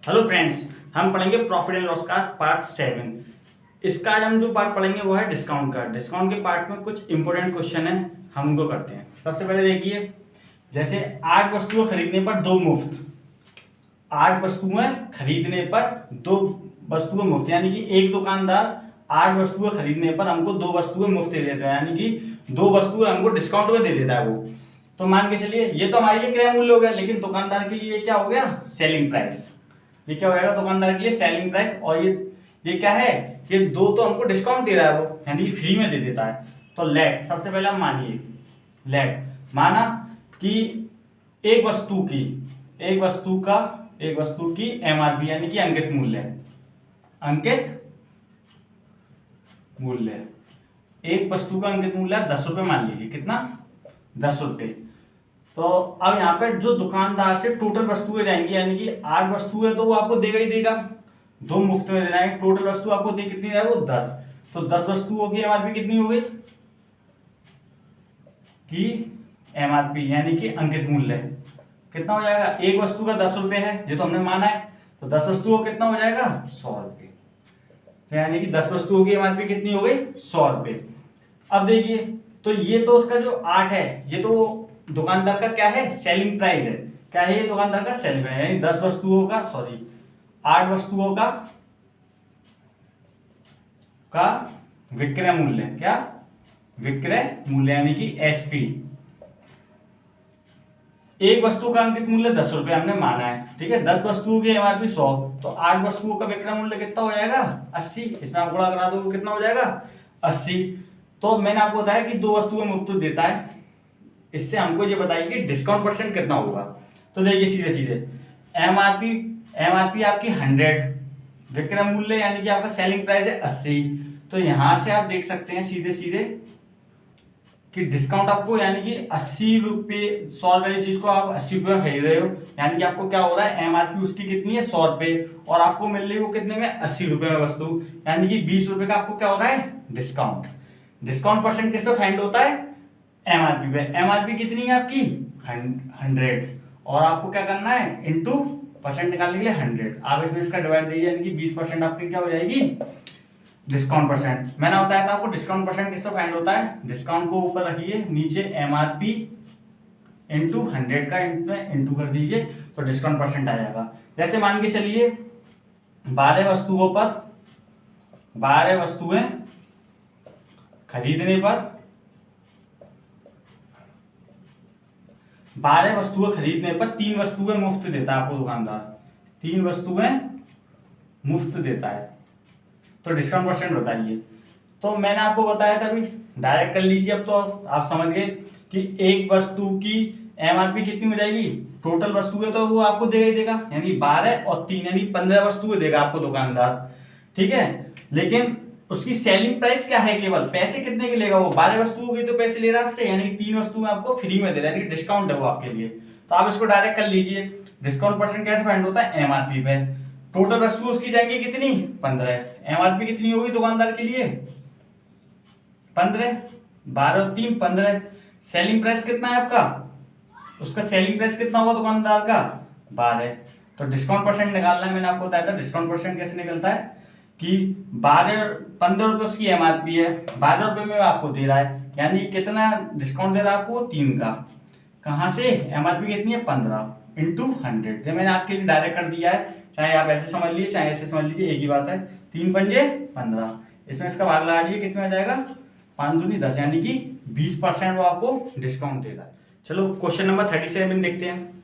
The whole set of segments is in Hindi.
हेलो फ्रेंड्स, हम पढ़ेंगे प्रॉफिट एंड लॉस का पार्ट 7। इसका आज हम जो पार्ट पढ़ेंगे वो है डिस्काउंट का। डिस्काउंट के पार्ट में कुछ इंपॉर्टेंट क्वेश्चन है, हम उनको करते हैं। सबसे पहले देखिए, जैसे 8 वस्तुएं खरीदने पर 2 मुफ्त। 8 वस्तुएं खरीदने पर 2 वस्तुएं मुफ्त, यानी कि एक दुकानदार 8 वस्तुएं खरीदने पर हमको 2 वस्तुएं मुफ्त दे देता है, यानी कि 2 वस्तुएं हमको डिस्काउंट में दे देता है वो। तो मान के चलिए ये तो हमारे लिए क्रय मूल्य हो गया, लेकिन दुकानदार के लिए क्या हो गया? Selling price. ये क्या हो जाएगा दुकानदार के लिए? Selling price. और ये क्या है? ये 2 तो हमको डिस्काउंट दे रहा है वो, यानी फ्री में दे देता है। तो लेट, सबसे पहले हम मानिए, लेट माना कि एक वस्तु की एमआरपी यानी कि अंकित मूल्य एक वस्तु का अंकित मूल्य 10 रुपए मान लीजिए। कितना? 10 रुपए। तो अब यहाँ पे जो दुकानदार से टोटल वस्तुएं जाएंगी, यानी कि 8 वस्तुएं तो वो आपको देगा ही देगा, 2 मुफ्त में दे रहा है। टोटल वस्तु आपको दे कितनी है? वो 10। तो 10 वस्तुओं की एमआरपी कितनी हो गई? की एमआरपी यानी कि अंकित मूल्य कितना हो जाएगा? एक वस्तु का 10 रुपए है, ये तो हमने माना है। तो 10 वस्तुओं कितना हो जाएगा? 100 रुपए। तो यानी कि 10 वस्तुओं की एमआरपी कितनी हो गई? 100 रुपए। अब देखिए, तो ये तो उसका जो 8 है, ये तो दुकानदार का क्या है? सेलिंग प्राइस है। क्या है ये? दुकानदार का सेलिंग प्राइस, यानी 10 वस्तुओं का 8 वस्तुओं का विक्रय मूल्य। क्या? विक्रय मूल्य यानी कि एसपी। एक वस्तु का अंकित मूल्य 10 रुपए हमने माना है, ठीक है। 10 वस्तुओं की एमआरपी 100, तो 8 वस्तुओं का विक्रय मूल्य कितना हो जाएगा? 80। इसमें आप गुणा करा दो, कितना हो जाएगा? 80। तो मैंने आपको बताया कि 2 वस्तुएं मुफ्त देता है। इससे हमको ये बताइए कि डिस्काउंट परसेंट कितना होगा। तो देखिए सीधे सीधे, एमआरपी आपकी 100, विक्रय मूल्य यानी कि आपका सेलिंग प्राइस है 80। तो यहां से आप देख सकते हैं सीधे सीधे कि डिस्काउंट आपको, यानी कि 80 रुपये, 100 रुपए वाली चीज को आप 80 रुपये में खरीद रहे हो, यानी कि आपको क्या हो रहा है? एमआरपी उसकी कितनी है? 100 रुपए, और आपको मिल रही है वो कितने में? 80 रुपए में वस्तु, यानी कि 20 रुपए का आपको क्या हो रहा है? डिस्काउंट। डिस्काउंट परसेंट किस पे फाइंड होता है? एमआरपी पे। एमआरपी कितनी है आपकी? 100, और आपको क्या करना है? इंटू परसेंट निकालने के लिए 100। आप इसमें इसका डिवाइड दीजिए, यानी कि 20% आपकी क्या हो जाएगी? Discount percent. मैंने बताया था आपको डिस्काउंट परसेंट किस पे फाइंड होता है। डिस्काउंट को ऊपर रखिए, नीचे एमआरपी इंटू 100 का इंटू कर दीजिए, तो डिस्काउंट परसेंट आ जाएगा। जैसे मान के चलिए 12 वस्तुएं खरीदने पर 3 वस्तुएं मुफ्त देता है आपको दुकानदार। 3 वस्तुएं मुफ्त देता है, तो डिस्काउंट परसेंट बताइए। तो मैंने आपको बताया था अभी, डायरेक्ट कर लीजिए। अब तो आप समझ गए कि एक वस्तु की एमआरपी कितनी हो जाएगी। टोटल वस्तुएं तो वो आपको देगा ही देगा, यानी 12 और 3 यानी 15 वस्तुएं देगा आपको दुकानदार, ठीक है। लेकिन उसकी सेलिंग प्राइस क्या है? केवल पैसे कितने के लेगा वो? 12 वस्तुओं के तो पैसे ले रहा है आपसे, यानी 3 वस्तुएं आपको फ्री में दे रहा है, यानी डिस्काउंट है वो आपके लिए। तो आप इसको डायरेक्ट कर लीजिए। डिस्काउंट परसेंट कैसे फाइंड होता है? एमआरपी पे। टोटल वस्तु उसकी जाएंगी कितनी? 15। एमआरपी कितनी होगी दुकानदार के लिए? 15। 12 और 3 15। सेलिंग प्राइस कितना है आपका? उसका सेलिंग प्राइस कितना होगा दुकानदार का? 12। तो डिस्काउंट परसेंट निकालना है, मैंने आपको बताया था डिस्काउंट परसेंट कैसे निकलता है कि 15 रुपए उसकी एमआरपी है, 12 रुपए में आपको दे रहा है, यानी कितना डिस्काउंट दे रहा है आपको? 3 का। कहां से? एमआरपी कितनी है? 15 इंटू 100। मैंने आपके लिए डायरेक्ट कर दिया है, चाहे आप ऐसे समझ लीजिए चाहे ऐसे समझ लीजिए, एक ही बात है। 3 पंजे 15, इसमें इसका भाग लगा दीजिए, कितना हो जाएगा? 5 दूनी 10, यानी कि 20% वो आपको डिस्काउंट दे रहा है। चलो क्वेश्चन नंबर 37 देखते हैं।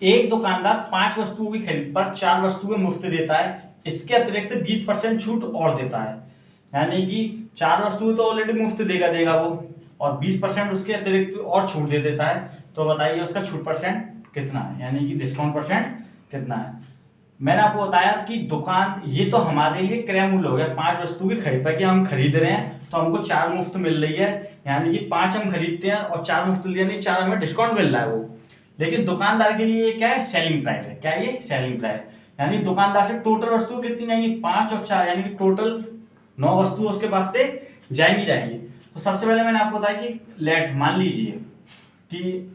एक दुकानदार 5 वस्तुओं की खरीद पर 4 वस्तुएं मुफ्त देता है, इसके अतिरिक्त 20% छूट और देता है, यानी कि 4 वस्तुएं तो ऑलरेडी मुफ्त देगा वो, और 20% उसके अतिरिक्त और छूट दे देता है। तो बताइए उसका छूट परसेंट कितना है, यानी कि डिस्काउंट परसेंट कितना है। मैंने आपको बताया कि दुकान, ये तो हमारे लिए क्रय मूल्य हो गया। 5 वस्तु की खरीद पर कि हम खरीद रहे हैं, तो हमको 4 मुफ्त मिल रही है, यानी कि 5 हम खरीदते हैं और 4 मुफ्त, यानी 4 हमें डिस्काउंट मिल रहा है वो। लेकिन दुकानदार के लिए क्या है? सेलिंग प्राइस है। क्या है ये? Selling price. यानी दुकानदार से टोटल वस्तु कितनी जाएंगी? 5 और 4, यानी कि टोटल 9 वस्तु उसके पास से जाएंगी। तो सबसे पहले मैंने आपको बताया कि लेट मान लीजिए कि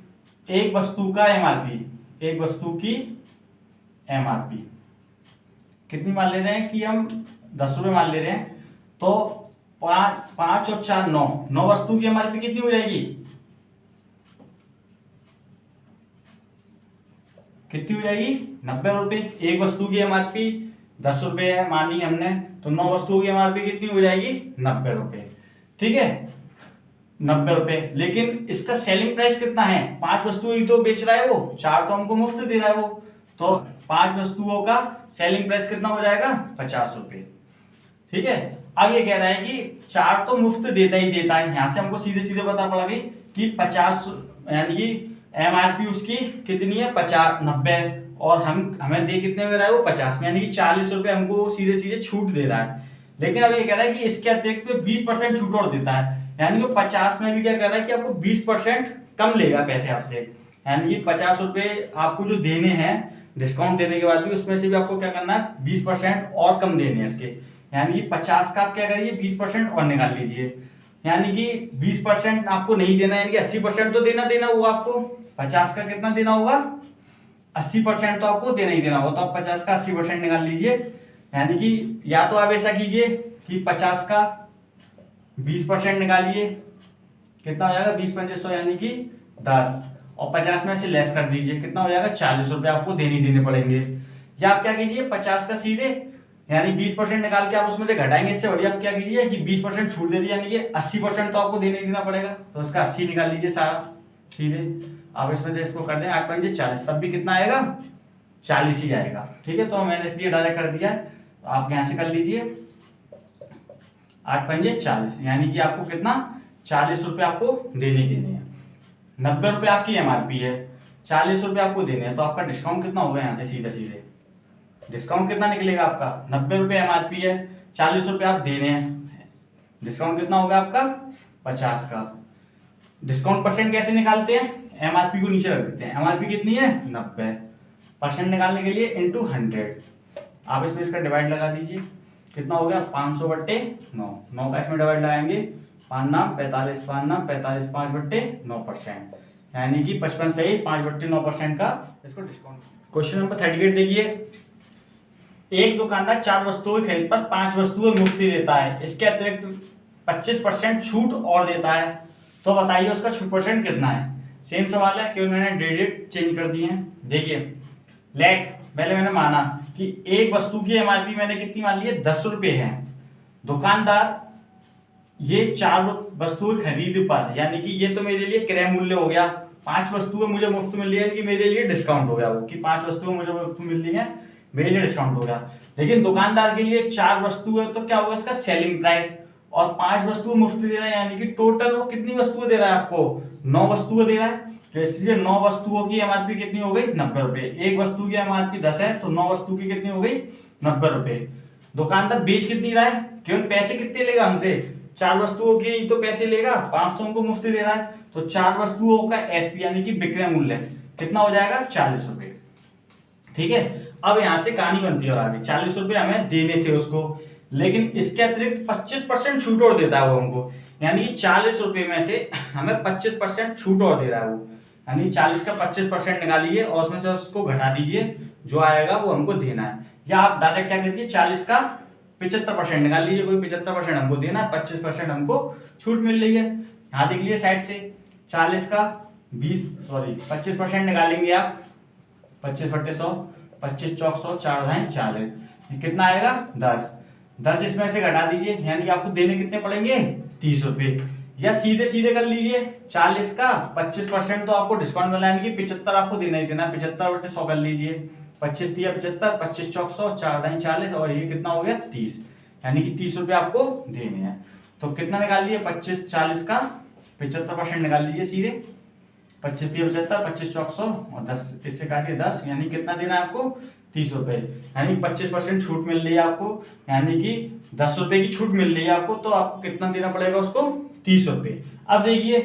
एक वस्तु का एमआरपी, एक वस्तु की MRP कितनी मान ले रहे हैं कि हम 10 रुपये मान ले रहे हैं, तो 5 और 4 9, 9 वस्तु की MRP कितनी हो जाएगी, कितनी हो जाएगी 90 रुपये। एक वस्तु की MRP 10 रुपये है मानी हमने, तो 9 वस्तुओं की MRP कितनी हो जाएगी 90 रुपये। ठीक है 90 रुपये, लेकिन इसका सेलिंग प्राइस कितना है, 5 वस्तुएं ही तो बेच रहा है वो, 4 तो हमको मुफ्त दे रहा है वो, तो 5 वस्तुओं का सेलिंग प्राइस कितना हो जाएगा 50 रुपये। ठीक है, अब ये कह रहा है कि 4 तो मुफ्त देता ही देता है, यहां से हमको सीधे सीधे पता पड़ा गई कि 50 यानी कि MRP उसकी कितनी है 50 90, और हमें दे कितने में रहा है वो 50 में, यानी कि 40 रुपये हमको सीधे सीधे छूट दे रहा है। लेकिन अब ये कह रहा है कि इसके अतिरिक्त 20% छूट और देता है, यानी कि 50 में भी क्या कर रहा है कि आपको 20% कम लेगा पैसे आपसे, यानी कि 50 रुपये आपको जो देने हैं डिस्काउंट देने के बाद भी, उसमें से भी आपको क्या करना है 20% और कम देने हैं इसके, यानी कि 50 का आप क्या करिए 20% और निकाल लीजिए, यानी कि 20% आपको नहीं देना, यानी कि 80% तो देना होगा आपको। 50 का कितना देना होगा 80% तो आपको देना ही देना होगा, तो आप 50 का 80% निकाल लीजिए, यानी कि या तो आप ऐसा कीजिए कि 50 का 20% निकालिए, कितना हो जाएगा 20 पंजे 100 यानी कि 10, और 50 में से लेस कर दीजिए, कितना हो जाएगा 40 रुपये आपको देने पड़ेंगे। या आप क्या कीजिए 50 का सीधे यानी 20% निकाल के आप उसमें से घटाएंगे, इससे बढ़िया आप क्या कीजिए कि 20% छूट दे दिया, यानी कि 80% तो आपको देना पड़ेगा, तो उसका 80 निकाल लीजिए सारा सीधे। आप इसमें से इसको कर दें 8 पंजे 40, तब भी कितना आएगा 40 ही आएगा। ठीक है, तो मैंने इसलिए डायरेक्ट कर दिया, आप यहाँ से कर लीजिए 8 पंजे 40, यानी कि आपको कितना 40 रुपये आपको देने हैं। 90 रुपये आपकी MRP है, 40 रुपये आपको देने हैं, तो आपका डिस्काउंट कितना होगा यहाँ से सीधे डिस्काउंट कितना निकलेगा आपका 90 रुपये MRP है, 40 रुपये आप देने हैं, डिस्काउंट कितना होगा आपका 50 का। डिस्काउंट परसेंट कैसे निकालते हैं, MRP को नीचे रख देते हैं, MRP कितनी है 90, परसेंट निकालने के लिए इंटू 100, आप इसमें इसका डिवाइड लगा दीजिए, कितना हो गया 500/9, 9 का इसमें डिवाइड लगाएंगे 5 नाम 45, 5 नाम 45, 5/9%, यानी कि 55 से ही 5/9% का इसको डिस्काउंट। क्वेश्चन नंबर 38 देखिए, एक दुकानदार 4 वस्तुओं की खरीद पर 5 वस्तुएं मुफ्त देता है, इसके अतिरिक्त 25% छूट और देता है, तो बताइए उसका छूट परसेंट कितना है। सेम सवाल है, केवल मैंने डिजिट चेंज कर दिए हैं। देखिए लेट पहले मैंने माना कि एक वस्तु की MRP मैंने कितनी मान ली है 10 रुपये है, दुकानदार ये 4 वस्तुएं खरीद पर, यानी कि ये तो मेरे लिए क्रय मूल्य हो गया, 5 वस्तुएं मुझे मुफ्त मिल रही है, यानी कि मेरे लिए डिस्काउंट हो गया वो कि 5 वस्तुएं मुझे मुफ्त मिल रही है, मेरे लिए डिस्काउंट हो गया। लेकिन दुकानदार के लिए 4 वस्तुएं, तो क्या होगा इसका सेलिंग प्राइस, और 5 वस्तुएं मुफ्त दे रहा है, यानी कि टोटल वो कितनी वस्तुएं दे रहा है आपको 9 वस्तुएं दे रहा है, तो इसलिए 9 वस्तुओं की MRP कितनी हो गई 90 रुपए। एक वस्तु की MRP 10 है, तो 9 वस्तु की कितनी हो गई 90 रुपए। दुकानदार बेच कितनी रहा है, केवल पैसे कितने लेगा हमसे 4 वस्तुओं की तो पैसे लेगा, 5 तो हमको मुफ्त दे रहा है, तो 4 वस्तुओं का SP यानी कि विक्रय मूल्य कितना हो जाएगा 40 रुपए। ठीक है, अब यहां से कहानी बनती है और आगे 40 रुपए हमें देने थे उसको, लेकिन इसके अतिरिक्त 25% छूट और देता है वो हमको, यानी कि 40 रुपए में से हमें 25% छूट और दे रहा है वो, यानी 40 का 25% निकालिए और उसमें से उसको घटा दीजिए, जो आएगा वो हमको देना है। या आप डायरेक्ट क्या करिए 40 का 75% निकाल लीजिए, कोई 75% हमको देना है, 25% हमको छूट मिल रही है। यहाँ देख लीजिए साइड से 40 का 25% निकालेंगे आप, 25/100, 25 चौक 100, 4 धाई 40, कितना आएगा 10 इसमें से घटा दीजिए, यानी कि आपको देने कितने पड़ेंगे 30 रुपए। या सीधे कर लीजिए 40 का 25% तो आपको डिस्काउंट मिला, यानी कि 75 आपको देना ही देना, 75/100 कर लीजिए, 25 दिया 75, 25 चौक 100, 4 धाई 40, और ये कितना हो गया 30, यानी कि 30 रुपए आपको देने हैं। तो कितना निकाल लिए 25 40 का 75% निकाल लीजिए सीधे, 25 दिया 75, 25 चौक 100 और 10 इससे काटिए 10, यानी कितना देना है आपको 30 रुपए, यानी 25% छूट मिल रही है आपको, यानी कि 10 रुपए की छूट मिल रही है आपको, तो आपको कितना देना पड़ेगा उसको 30 रुपए। अब देखिए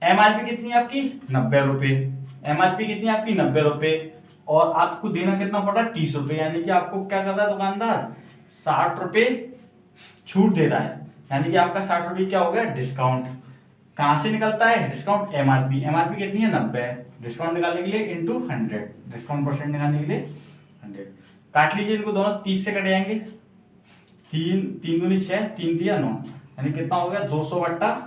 MRP कितनी है आपकी 90 रुपए, MRP कितनी है आपकी 90 रुपए, और आपको देना कितना पड़ रहा है 30 रुपए, यानी कि आपको क्या कर रहा है दुकानदार 60 रुपए छूट दे रहा है, यानी कि आपका 60 रुपए क्या हो गया डिस्काउंट। कहां से निकलता है डिस्काउंट MRP कितनी है 90, डिस्काउंट निकालने के लिए इंटू 100, डिस्काउंट परसेंट निकालने के लिए 100। काट लीजिए इनको दोनों, 30 से कट जाएंगे, 3 दूनी 6, 3 दिया 9, यानी कितना हो गया 200/3।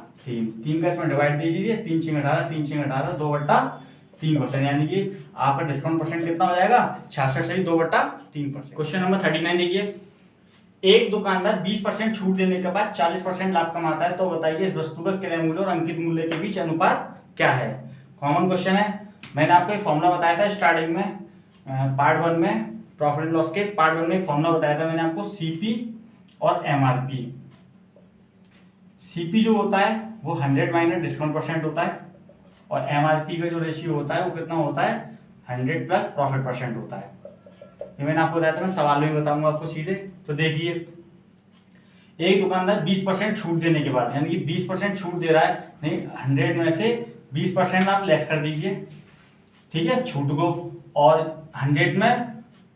3 का इसमें डिवाइड दीजिए, 3 6 18, 3 6 18, 2/3%, यानी कि आपका डिस्काउंट परसेंट कितना हो जाएगा 66 से 2/3%। क्वेश्चन नंबर 39 देखिए, एक दुकानदार 20% छूट देने के बाद 40% लाभ कमाता है, तो बताइए इस वस्तु का क्रय मूल्य और अंकित मूल्य के बीच अनुपात क्या है। कॉमन क्वेश्चन है। मैंने आपको एक फॉर्मूला बताया था स्टार्टिंग में, पार्ट 1 में, प्रॉफिट एंड लॉस के पार्ट 1 में एक फॉर्मूला बताया था मैंने आपको, सीपी और एमआरपी। सीपी जो होता है वो 100 माइनस डिस्काउंट परसेंट होता है, और एमआरपी का जो रेशियो होता है वो कितना होता है 100 प्लस प्रॉफिट परसेंट होता है। ये मैंने आपको बताया था, मैं सवाल में बताऊंगा आपको सीधे। तो देखिए, एक दुकानदार 20% छूट देने के बाद, यानी कि 20% छूट दे रहा है, नहीं 100 में से 20% आप लेस कर दीजिए, ठीक है, छूट को, और 100 में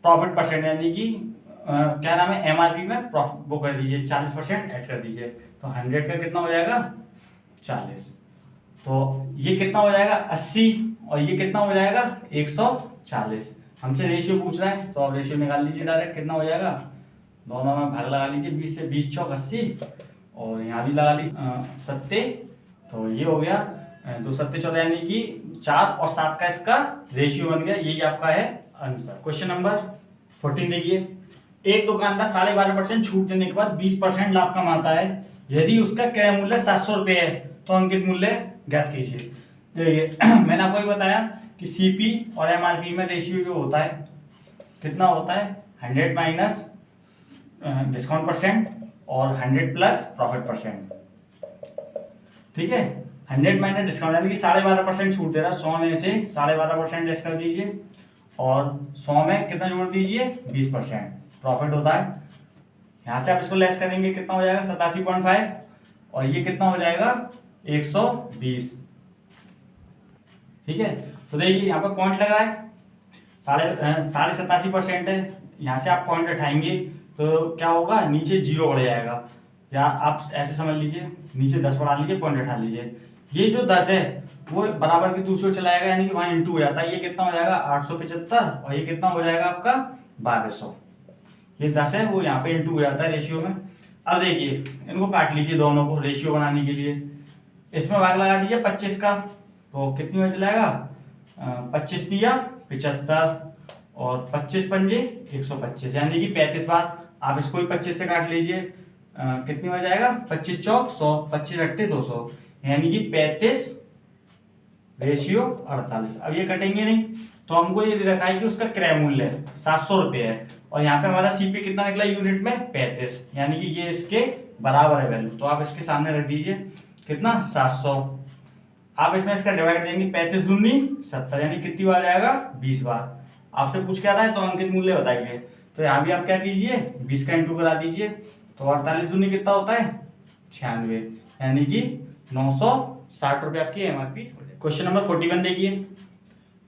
प्रॉफिट परसेंट यानी कि क्या नाम है एमआरपी में प्रॉफिट वो कर दीजिए, 40% ऐड कर दीजिए, तो 100 का कितना हो जाएगा 40। तो ये कितना हो जाएगा 80, और ये कितना हो जाएगा 140। हमसे रेशियो पूछ रहा है, तो आप रेशियो निकाल लीजिए डायरेक्ट, कितना हो जाएगा, दोनों में भाग लगा लीजिए, 20 से 20 चौक 80, और यहाँ भी लगा लीजिए 70, तो ये हो गया 2 7 14, यानी कि 4 और 7 का इसका रेशियो बन गया। यही आपका है आंसर। क्वेश्चन नंबर 14 देखिए, एक दुकानदार 12.5% छूट देने के बाद 20% लाभ कमाता है, यदि उसका क्रय मूल्य 700 रुपये है, तो अंकित मूल्य ज्ञात कीजिए। देखिए मैंने आपको ये बताया कि सीपी और एमआरपी में रेशियो जो होता है कितना होता है 100 माइनस डिस्काउंट परसेंट और 100 प्लस प्रॉफिट परसेंट, ठीक है। 100 माइनस डिस्काउंट यानी कि 12.5% छूट दे रहा है, 100 में से 12.5% लेस कर दीजिए, और 100 में कितना जोड़ दीजिए 20% प्रॉफिट होता है। यहाँ से आप इसको लेस करेंगे, कितना हो जाएगा 87.5, और ये कितना हो जाएगा 120, ठीक है। तो देखिए यहाँ पर पॉइंट लगा है, 87.5% है, यहाँ से आप पॉइंट उठाएंगे तो क्या होगा, नीचे 0 बढ़ जाएगा, या आप ऐसे समझ लीजिए नीचे 10 बढ़ा लीजिए, पॉइंट उठा लीजिए, ये जो 10 है वो बराबर की दूसरी ओर चला जाएगा, यानी कि वहाँ इंटू हो जाता है, ये कितना हो जाएगा 875, और ये कितना हो जाएगा आपका 1200, ये 10 है वो यहाँ पे इंटू हो जाता है रेशियो में। अब देखिए इनको काट लीजिए दोनों को रेशियो बनाने के लिए, इसमें भाग लगा दीजिए 25 का, तो कितनी में चलाएगा 25 दिया 75, और 25 पंजे 125, यानी कि 35 बार। आप इसको भी 25 से काट लीजिए, कितनी हो जाएगा 25 चौक 100, 25 अट्ठे 200, यानी कि 35 रेशियो 48। अब ये कटेंगे नहीं, तो हमको ये दे रखा है कि उसका क्रय मूल्य 700 रुपये है, और यहाँ पे हमारा सीपी कितना निकला यूनिट में 35, यानी कि ये इसके बराबर है वैल्यू, तो आप इसके सामने रख दीजिए कितना 700। आप इसमें इसका डिवाइड देंगे, 35 दूनी 70, यानी कितनी बार आएगा 20 बार। आपसे पूछ क्या रहा है, तो अंकित मूल्य बताइए, तो यहाँ भी आप क्या कीजिए 20 का इंटू करा दीजिए, तो 48 दूनी कितना होता है 96, यानी कि 960 रुपये आपकी एमआरपी। क्वेश्चन नंबर 41 देखिए,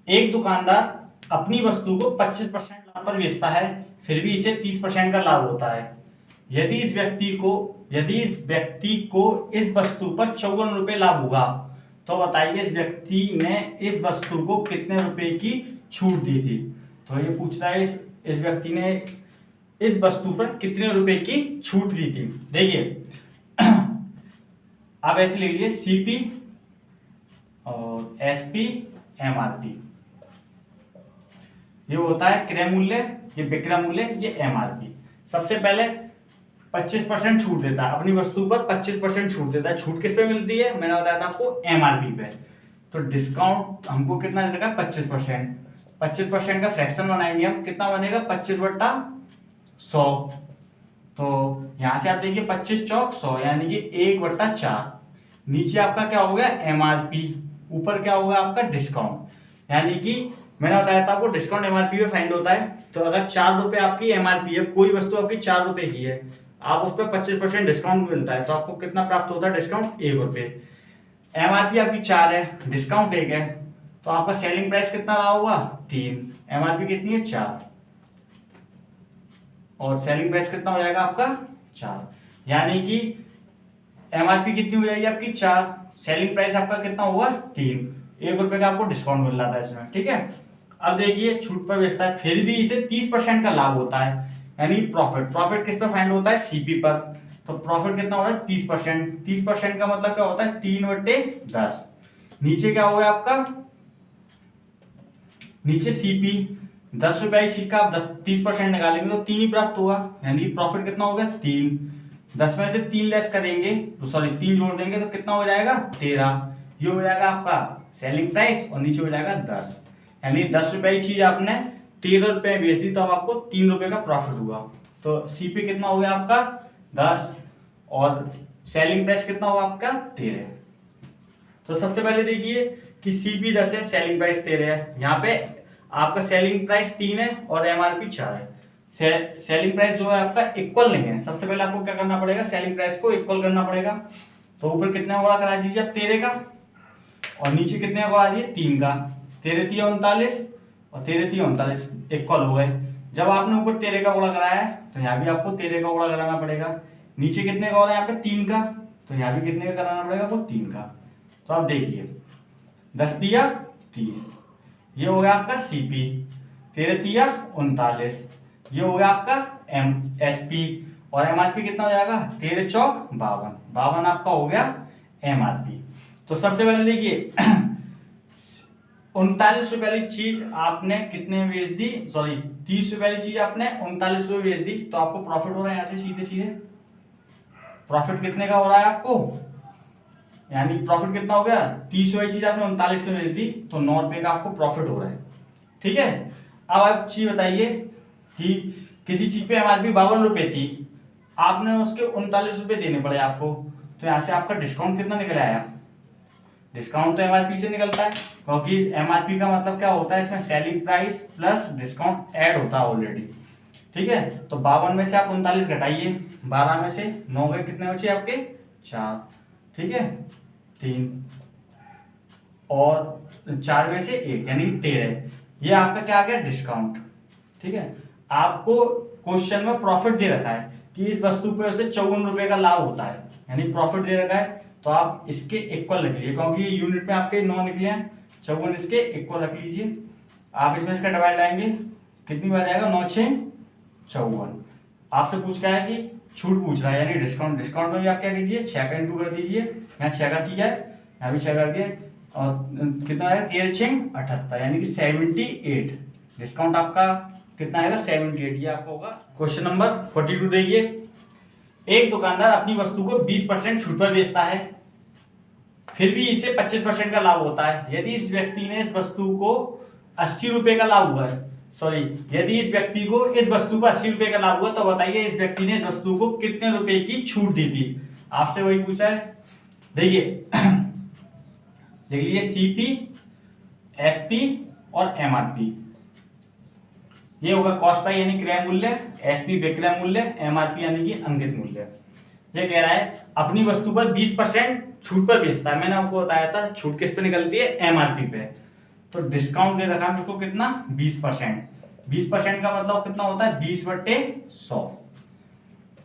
एक दुकानदार अपनी वस्तु को 25% लाभ पर बेचता है, फिर भी इसे 30% का लाभ होता है, यदि इस व्यक्ति को इस वस्तु पर 54 रुपये लाभ हुआ, तो बताइए इस व्यक्ति ने इस वस्तु को कितने रुपए की छूट दी थी। तो ये पूछ रहा है इस व्यक्ति ने इस वस्तु पर कितने रुपए की छूट दी थी। देखिए आप ऐसे ले लीजिए सीपी और एसपी एमआरपी, ये होता है क्रय मूल्य, ये विक्रय मूल्य, ये एमआरपी। सबसे पहले 25% छूट देता है, अपनी वस्तु पर 25% छूट देता है। छूट किस पे मिलती है, मैंने बताया था आपको एमआरपी पे। तो डिस्काउंट हमको कितना मिलेगा 25%। 25% का फ्रैक्शन बनाएंगे हम, कितना बनेगा 25/100। तो यहां से आप देखिए 25 चौक 100, यानी कि 1/4। नीचे आपका क्या हो गया एमआरपी, ऊपर क्या होगा आपका डिस्काउंट, यानी कि मैंने बताया था आपको डिस्काउंट एमआरपी पे फाइंड होता है। तो अगर 4 रुपए आपकी एमआरपी है, कोई वस्तु आपकी 4 रुपए की है, आप उस पर 25% डिस्काउंट मिलता है, तो आपको कितना प्राप्त होता है डिस्काउंट 1 रुपये। एमआरपी आपकी 4 है, डिस्काउंट 1 है, तो आपका सेलिंग प्राइस कितना रहा होगा 3, एमआरपी कितनी है 4, और सेलिंग प्राइस कितना हो जाएगा आपका 4, यानी कि एमआरपी कितनी हो जाएगी आपकी 4, सेलिंग प्राइस आपका कितना होगा 3, 1 रुपए का आपको डिस्काउंट मिल रहा था इसमें, ठीक है। अब देखिए छूट पर बेचता है, फिर भी इसे 30% का लाभ होता है, यानी प्रॉफिट किस पर फाइंड होता है, सीपी पर। तो प्रॉफिट कितना हो रहा है, 30%। 30% का मतलब क्या होता है, 3/10। नीचे क्या होगा आपका, नीचे सीपी 10 रुपए की चीज का आप 30% निकालेंगे तो 3 ही प्राप्त होगा, यानी प्रॉफिट कितना हो गया, 3। 10 में से 3 लेस करेंगे, तो सॉरी 3 जोड़ देंगे तो कितना हो जाएगा, 13। ये हो जाएगा आपका सेलिंग प्राइस और नीचे हो जाएगा 10, यानी 10 रुपए की चीज आपने 13 रुपए में बेच दी तो अब आपको 3 रुपए का प्रॉफिट हुआ। तो सीपी कितना हो गया आपका 10 और सेलिंग प्राइस कितना होगा आपका 13। तो सबसे पहले देखिए कि सीपी 10 है, सेलिंग प्राइस 13 है। यहाँ पे आपका सेलिंग प्राइस 3 है और एमआरपी 4 है। सेलिंग प्राइस जो है आपका इक्वल नहीं है। सबसे पहले आपको क्या करना पड़ेगा, सेलिंग प्राइस को इक्वल करना पड़ेगा। तो ऊपर कितने गुणा करा दीजिए आप 13 का और नीचे कितने गुणा दीजिए 3 का। 13 3 39 और 13 3 39 इक्वल हो गए। जब आपने ऊपर 13 का गुणा कराया है तो यहाँ भी आपको 13 का गुणा कराना पड़ेगा। नीचे कितने का हो रहा है यहाँ पे 3 का, तो यहाँ भी कितने का कराना पड़ेगा, वो 3 का। तो आप देखिए 10 दिया 30, ये हो गया आपका सीपी। 13 दिया 39, ये हो गया आपका एसपी। और एमआरपी कितना हो जाएगा, 13 चौक 52, 52 आपका हो गया एमआरपी। तो सबसे पहले देखिए 39 रुपए वाली चीज आपने कितने में बेच दी, सॉरी 30 रुपए वाली चीज आपने 39 रुपए बेच दी, तो आपको प्रॉफिट हो रहा है यहाँ से सीधे सीधे। प्रॉफिट कितने का हो रहा है आपको, यानी प्रॉफिट कितना हो गया, 30 रुपए चीज आपने 39 में बेच दी तो 9 रुपए का आपको प्रॉफिट हो रहा है। ठीक है, अब आप चीज बताइए कि किसी चीज पे एमआरपी 52 रुपए थी, आपने उसके 39 रुपए देने पड़े आपको, तो यहाँ से आपका डिस्काउंट कितना निकल आया। डिस्काउंट तो एमआरपी से निकलता है, क्योंकि एमआरपी का मतलब क्या होता है, इसमें selling price plus discount add होता है ऑलरेडी। ठीक है, तो 52 में से आप 39 घटाइए, 12 में से 9 गए, कितने बचे आपके 4। ठीक है, 3 और 4 में से 1 यानी 13, ये आपका क्या आ गया, डिस्काउंट। ठीक है, आपको क्वेश्चन में प्रॉफिट दे रखा है कि इस वस्तु पे उसे 54 रुपए का लाभ होता है, यानी प्रॉफिट दे रखा है, तो आप इसके इक्वल रख लीजिए, क्योंकि यूनिट में आपके 9 निकले हैं, 54 इसके इक्वल रख लीजिए। आप इसमें इसका डिवाइड लाएंगे, कितनी बार आएगा, 9 6 54। आपसे पूछ रहा है कि छूट पूछ रहा है, यानी डिस्काउंट। डिस्काउंट में भी आप क्या कीजिए, 6 का इंटू कर दीजिए, यहाँ 6 का किया है, यहाँ भी 6 कर दिए, और कितना आएगा 13 6 78, यानी कि 78। डिस्काउंट आपका कितना आएगा, 78, ये आपका होगा। क्वेश्चन नंबर 42 देखिए, एक दुकानदार अपनी वस्तु को 20% छूट पर बेचता है, फिर भी इसे 25% का लाभ होता है। यदि इस व्यक्ति ने इस वस्तु को 80 रुपए का लाभ हुआ है, सॉरी, यदि इस व्यक्ति को इस वस्तु पर 80 रुपए का लाभ हुआ, तो बताइए इस व्यक्ति ने इस वस्तु को कितने रुपए की छूट दी थी। आपसे वही पूछा है। देखिए देख लीजिए, सीपी, एसपी और एमआरपी, ये होगा कॉस्ट प्राइस यानी क्रय मूल्य, एसपी विक्रय मूल्य, एमआरपी यानी कि अंकित मूल्य। ये कह रहा है अपनी वस्तु पर 20% छूट पर बेचता है। मैंने आपको बताया था छूट किस पे निकलती है, एमआरपी पे। तो डिस्काउंट दे रखा है मुझको कितना, 20%। 20% का मतलब कितना होता है, 20/100,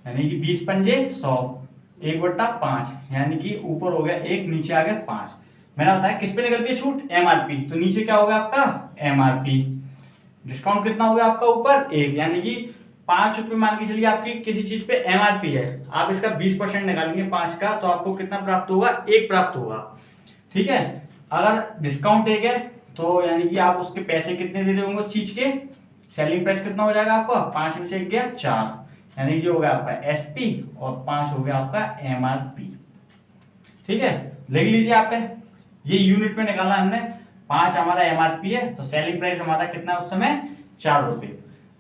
यानी कि 20 पंजे 100, 1/5, यानी कि ऊपर हो गया 1, नीचे आ गया 5। मैंने बताया किस पे निकलती है छूट, एमआरपी, तो नीचे क्या होगा आपका एमआरपी। डिस्काउंट कितना हो गया आपका ऊपर 1, यानी कि 5 रुपये मान के चलिए आपकी किसी चीज पे एमआरपी है, आप इसका 20% निकालेंगे 5 का, तो आपको कितना प्राप्त होगा, 1 प्राप्त होगा। ठीक है, अगर डिस्काउंट 1 है तो यानी कि आप उसके पैसे कितने दे रहे होंगे उस चीज के, सेलिंग प्राइस कितना हो जाएगा आपको, 5 में से 1 गया 4, यानी कि हो गया आपका एसपी और 5 हो गया आपका एमआरपी। ठीक है, लिख लीजिए आप पे, ये यूनिट में निकाला हमने, 5 हमारा एमआरपी है, तो सेलिंग प्राइस हमारा कितना है उस समय 4 रुपए।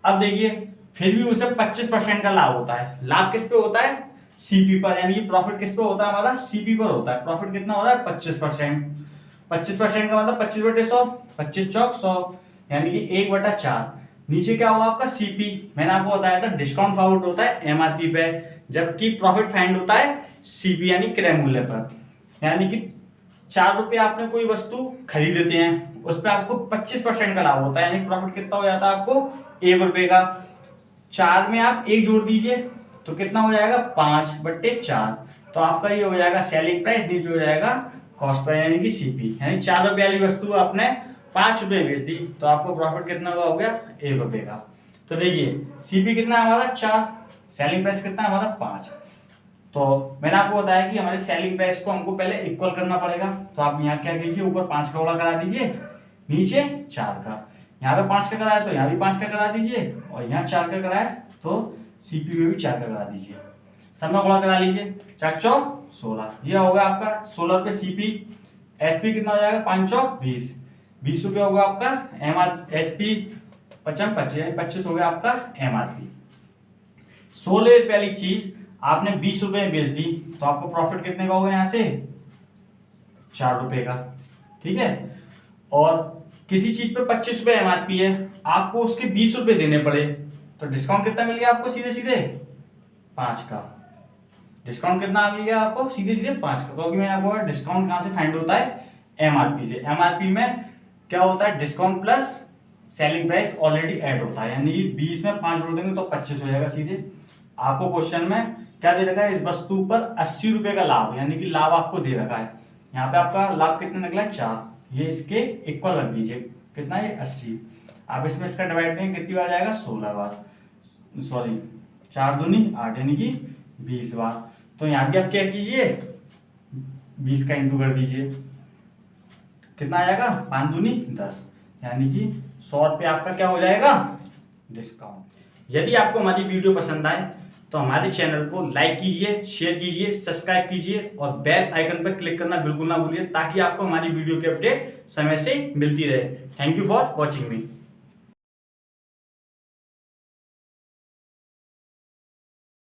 अब देखिए फिर भी उसे 25% का लाभ होता है। लाभ किस पे होता है, सीपी पर, यानी कि प्रॉफिट किस पे होता है हमारा, सीपी पर होता है। प्रॉफिट कितना हो रहा है 25%। 25% का मतलब 25/100, 25 चौक 100, यानी कि 1/4। नीचे क्या होगा आपका सीपी, मैंने आपको बताया था डिस्काउंट फॉरवर्ड होता है एमआरपी पे, जबकि प्रॉफिट फाइंड होता है सीपी यानी क्रय मूल्य पर। यानी कि 4 रुपये आपने कोई वस्तु खरीद लेते हैं, उस पर आपको 25% का लाभ होता है, यानी प्रॉफिट कितना हो जाता है आपको 1 रुपए का। 4 में आप 1 जोड़ दीजिए तो कितना हो जाएगा 5/4, तो आपका ये हो जाएगा सेलिंग प्राइस, नीचे हो जाएगा कॉस्ट प्राइस यानी कि सीपी, यानी 4 रुपए वाली वस्तु आपने ₹5 बेच दी तो आपको प्रॉफिट कितना का हो गया, ₹1 का। तो देखिए सीपी कितना है हमारा 4, सेलिंग प्राइस कितना है हमारा 5। तो मैंने आपको बताया कि हमारे सेलिंग प्राइस को हमको पहले इक्वल करना पड़ेगा। तो आप यहाँ क्या कीजिए, ऊपर 5 का गुणा करा दीजिए, नीचे 4 का। यहाँ पे 5 का कराया तो यहाँ भी 5 का करा दीजिए, और यहाँ 4 का कराया तो सीपी में भी 4 का करा दीजिए। सब में गुणा करा लीजिए, 4 चौक 16, यह होगा आपका 16 रुपये सीपी। एसपी कितना हो जाएगा, 5 चौक 20, 20 रुपये होगा आपका एमआर एसपी, 55 25 25 हो गया आपका एमआरपी। 16 रुपये वाली चीज आपने 20 रुपये में बेच दी तो आपको प्रॉफिट कितने का होगा, यहाँ से ₹4 का। ठीक है, और किसी चीज पे 25 रुपये एमआरपी है, आपको उसके 20 रुपये देने पड़े तो डिस्काउंट कितना मिल गया आपको, सीधे सीधे 5 का। डिस्काउंट कितना मिल गया आपको, सीधे सीधे 5 का, क्योंकि मैंने आपको डिस्काउंट कहाँ से फाइंड होता है, एमआरपी से। एमआरपी में क्या होता है, discount plus selling price already add होता है, यानी 20 में 5 जोड़ देंगे तो 25 हो जाएगा सीधे। आपको क्वेश्चन में क्या दे रखा है, इस वस्तु पर 80 रुपए का लाभ, यानी कि लाभ आपको दे रखा है। यहाँ पे आपका लाभ कितना निकला है, 4, ये इसके इक्वल रख दीजिए, कितना है 80। आप इसमें इसका डिवाइड करेंगे कितनी बार जाएगा, 16 बार, सॉरी 4 दूनी 8 यानी कि 20 बार। तो यहाँ भी आप क्या कीजिए, 20 का इंटू कर दीजिए, कितना आ जाएगा, 5 दूनी 10, यानी कि 100 रुपये आपका क्या हो जाएगा, डिस्काउंट। यदि आपको हमारी वीडियो पसंद आए तो हमारे चैनल को लाइक कीजिए, शेयर कीजिए, सब्सक्राइब कीजिए और बेल आइकन पर क्लिक करना बिल्कुल ना भूलिए, ताकि आपको हमारी वीडियो की अपडेट समय से मिलती रहे। Thank you for watching me.